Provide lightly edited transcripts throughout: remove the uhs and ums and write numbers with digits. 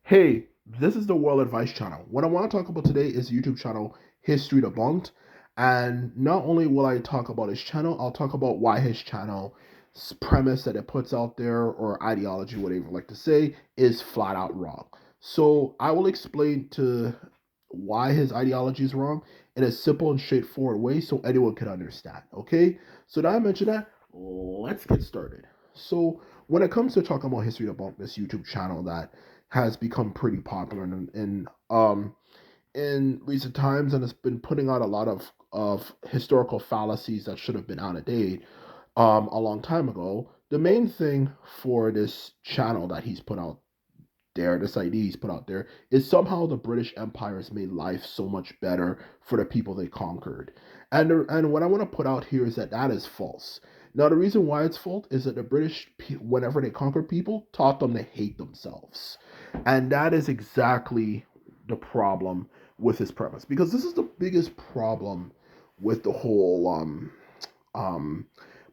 Hey, this is the World Advice channel. What I want to talk about today is YouTube channel History Debunked. And not only will I talk about his channel, I'll talk about why his channel's premise that it puts out there, or ideology, whatever you like to say, is flat out wrong. So I will explain to why his ideology is wrong in a simple and straightforward way so anyone can understand. Okay? So now I mentioned that, let's get started. So when it comes to talking about History Debunked, this YouTube channel that has become pretty popular in recent times, and it's been putting out a lot of historical fallacies that should have been out of date a long time ago. The main thing for this channel that he's put out there, this idea he's put out there, is somehow the British Empire has made life so much better for the people they conquered. And what I want to put out here is that that is false. Now, the reason why it's false is that the British, whenever they conquered people, taught them to hate themselves. And that is exactly the problem with his premise. Because this is the biggest problem with the whole um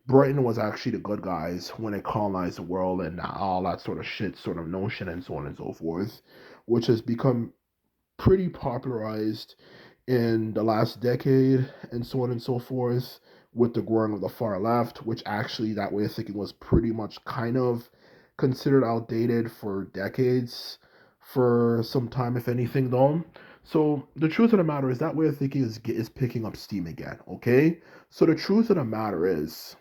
Britain was actually the good guys when they colonized the world and all that sort of shit, sort of notion, and so on and so forth, which has become pretty popularized in the last decade, and so on and so forth, with the growing of the far left, which actually that way of thinking was pretty much kind of considered outdated for decades, for some time, if anything, though. So the truth of the matter is that way of thinking is picking up steam again. Okay, so the truth of the matter is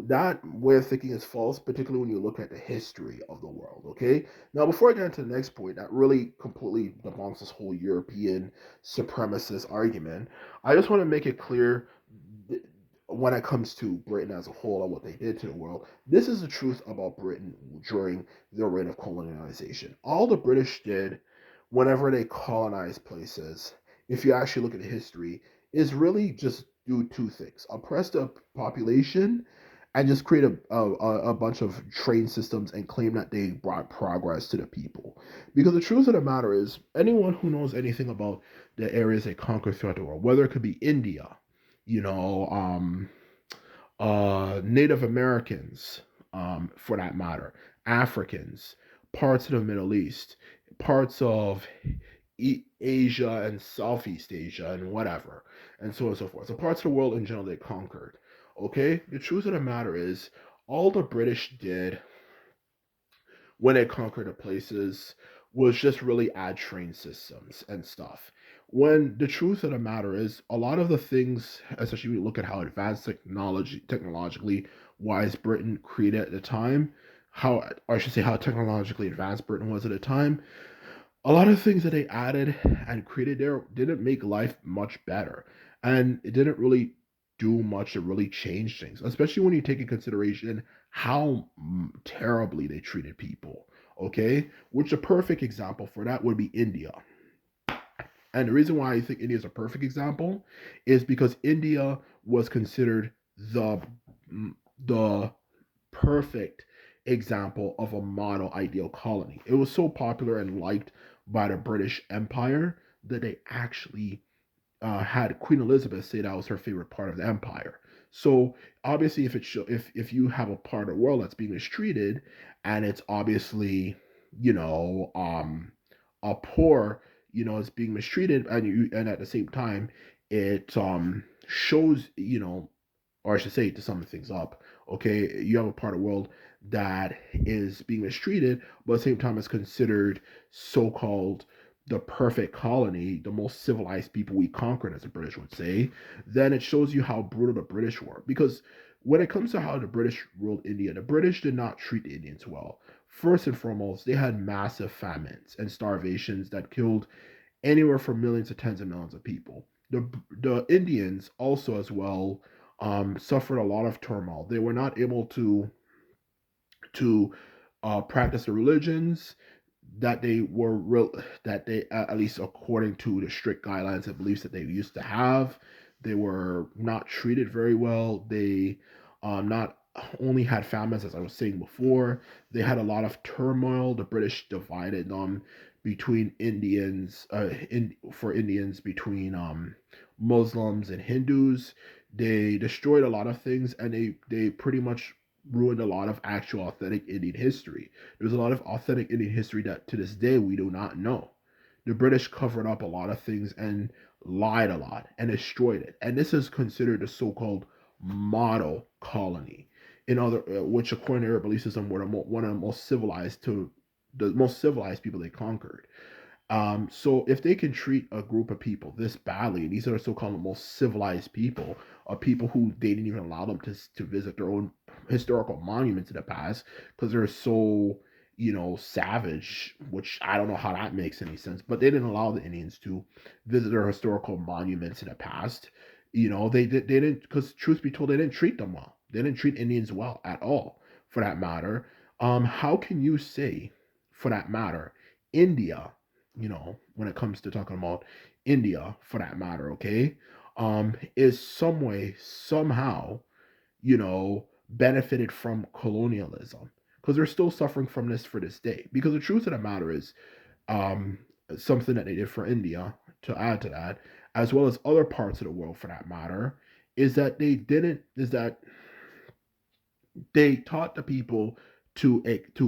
that way of thinking is false, particularly when you look at the history of the world. Okay. Now, before I get into the next point, that really completely debunks this whole European supremacist argument, I just want to make it clear when it comes to Britain as a whole and what they did to the world. This is the truth about Britain during their reign of colonization. All the British did whenever they colonized places, if you actually look at the history, is really just do two things: oppress the population and just create a bunch of train systems and claim that they brought progress to the people. Because the truth of the matter is, anyone who knows anything about the areas they conquered throughout the world, whether it could be India, you know, Native Americans, for that matter, Africans, parts of the Middle East, parts of Asia and Southeast Asia and whatever, and so on and so forth. So parts of the world in general they conquered. Okay, the truth of the matter is, all the British did when they conquered the places was just really add train systems and stuff. When the truth of the matter is, a lot of the things, especially when you look at how advanced technologically wise Britain created at the time, how, or I should say, how technologically advanced Britain was at the time, a lot of things that they added and created there didn't make life much better. And it didn't really do much to really change things, especially when you take in consideration how terribly they treated people. Okay? Which a perfect example for that would be India. And the reason why I think India is a perfect example is because India was considered the the perfect example of a model ideal colony. It was so popular and liked by the British Empire that they actually had Queen Elizabeth say that was her favorite part of the empire. So obviously, if you have a part of the world that's being mistreated, and it's obviously, you know a poor, it's being mistreated, and at the same time it shows, or I should say, to sum things up, okay, you have a part of the world that is being mistreated, but at the same time is considered so-called the perfect colony, the most civilized people we conquered, as the British would say. Then it shows you how brutal the British were. Because when it comes to how the British ruled India, the British did not treat the Indians well. First and foremost, they had massive famines and starvations that killed anywhere from millions to tens of millions of people. The Indians also, as well, suffered a lot of turmoil. They were not able to practice the religions that they were real that they, at least according to the strict guidelines and beliefs that they used to have. They were not treated very well. They not only had famines, as I was saying before, they had a lot of turmoil. The British divided them between Indians, for Indians, between Muslims and Hindus. They destroyed a lot of things, and they pretty much ruined a lot of actual authentic Indian history. There's a lot of authentic Indian history that to this day we do not know. The British covered up a lot of things and lied a lot and destroyed it. And this is considered the so-called model colony, in other which according to their belief system were one of the most civilized people they conquered. So if they can treat a group of people this badly, these are so-called the most civilized people, people who they didn't even allow them to visit their own historical monuments in the past because they're so, savage, which I don't know how that makes any sense, but they didn't allow the Indians to visit their historical monuments in the past. They didn't, because truth be told, they didn't treat them well. They didn't treat Indians well at all, for that matter. How can you say, for that matter, India, when it comes to talking about India, for that matter, okay, is some way, somehow, benefited from colonialism? Because they're still suffering from this for this day. Because the truth of the matter is, um, something that they did for India, to add to that, as well as other parts of the world for that matter, is that they taught the people to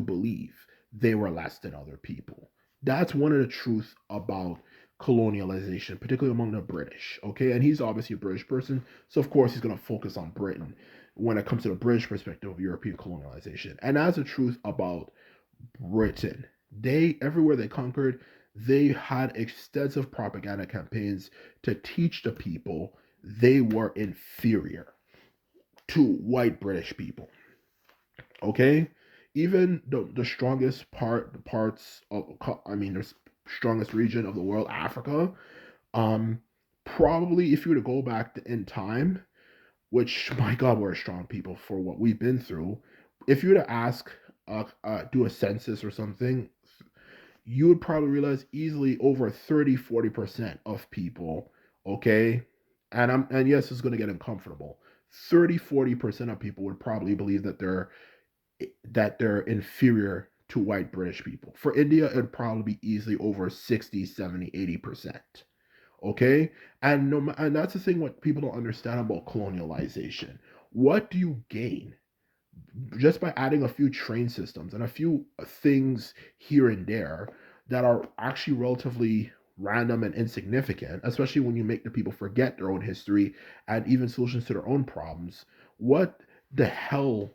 believe they were less than other people. That's one of the truths about colonialization, particularly among the British. Okay, and he's obviously a British person, so of course he's going to focus on Britain when it comes to the British perspective of European colonialization. And that's the truth about Britain. They everywhere they conquered, they had extensive propaganda campaigns to teach the people they were inferior to white British people. Okay, even the strongest parts of, I mean, the strongest region of the world, Africa, um probably if you were to go back in time, which my god, we're strong people for what we've been through. If you were to ask, do a census or something, you would probably realize easily over 30-40% of people, okay, and yes, it's going to get uncomfortable. 30-40% of people would probably believe that they're inferior to white British people. For India, it'd probably be easily over 60, 70, 80%. Okay? And and that's the thing what people don't understand about colonialization. What do you gain just by adding a few train systems and a few things here and there that are actually relatively random and insignificant, especially when you make the people forget their own history and even solutions to their own problems? What the hell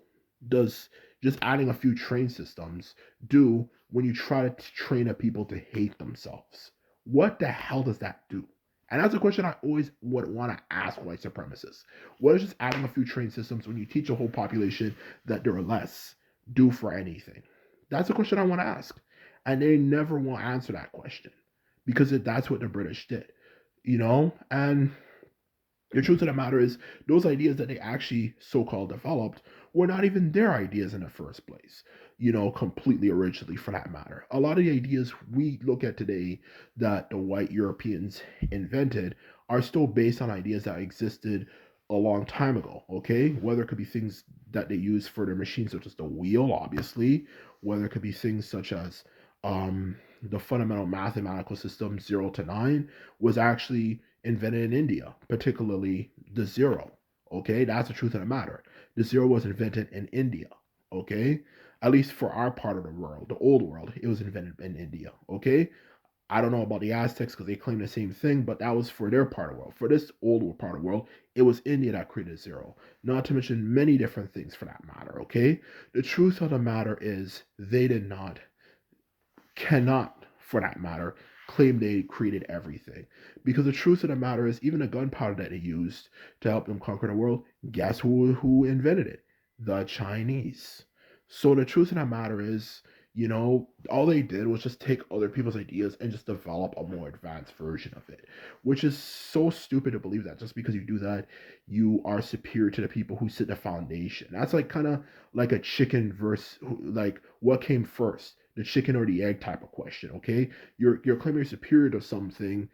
does just adding a few train systems do when you try to train a people to hate themselves? What the hell does that do? And that's a question I always would want to ask white supremacists. What is just adding a few train systems when you teach a whole population that they're less do for anything? That's a question I want to ask. And they never will answer that question because that's what the British did, And the truth of the matter is, those ideas that they actually so called developed were not even their ideas in the first place, completely originally for that matter. A lot of the ideas we look at today that the white Europeans invented are still based on ideas that existed a long time ago, okay? Whether it could be things that they use for their machines, such as the wheel, obviously, whether it could be things such as the fundamental mathematical system 0 to 9 was actually invented in India, particularly the zero. Okay, that's the truth of the matter. The zero was invented in India. Okay, at least for our part of the world, the old world, it was invented in India. Okay, I don't know about the Aztecs because they claim the same thing, but that was for their part of the world. For this old part of the world, it was India that created zero. Not to mention many different things for that matter. Okay, the truth of the matter is they did not, cannot, for that matter, claim they created everything. Because the truth of the matter is, even the gunpowder that they used to help them conquer the world, guess who invented it? The Chinese. So the truth of the matter is, all they did was just take other people's ideas and just develop a more advanced version of it, which is so stupid to believe that just because you do that, you are superior to the people who set the foundation. That's like kind of like a chicken versus, like, what came first, the chicken or the egg type of question. Okay, you're claiming you're superior to something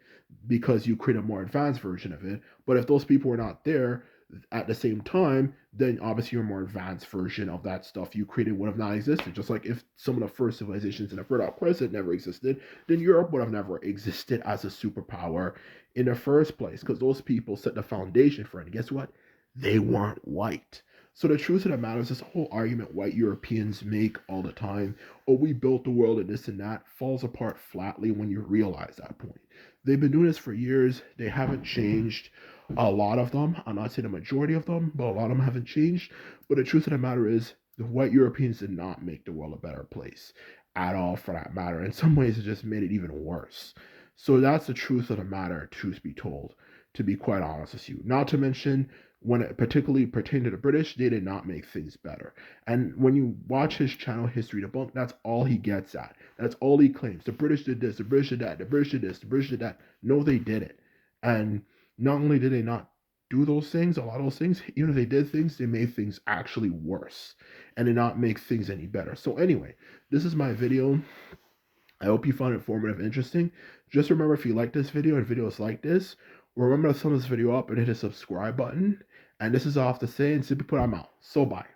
because you create a more advanced version of it, but if those people were not there at the same time, then obviously your more advanced version of that stuff you created would have not existed. Just like if some of the first civilizations in the Fertile Crescent never existed, then Europe would have never existed as a superpower in the first place, because those people set the foundation for it. And guess what? They weren't white. So the truth of the matter is this whole argument white Europeans make all the time, oh, we built the world and this and that, falls apart flatly when you realize that point. They've been doing this for years. They haven't changed. A lot of them, I'm not saying the majority of them, but a lot of them haven't changed. But the truth of the matter is the white Europeans did not make the world a better place at all, for that matter. In some ways, it just made it even worse. So that's the truth of the matter, truth be told, to be quite honest with you. Not to mention, when it particularly pertained to the British, they did not make things better. And when you watch his channel, History Debunked, that's all he gets at. That's all he claims. The British did this, the British did that, the British did this, the British did that. No, they didn't. And not only did they not do those things, a lot of those things, even if they did things, they made things actually worse and did not make things any better. So anyway, this is my video. I hope you found it informative, interesting. Just remember, if you like this video and videos like this, remember to thumb this video up and hit the subscribe button. And this is all I have to say, and simply put, I'm out. So bye.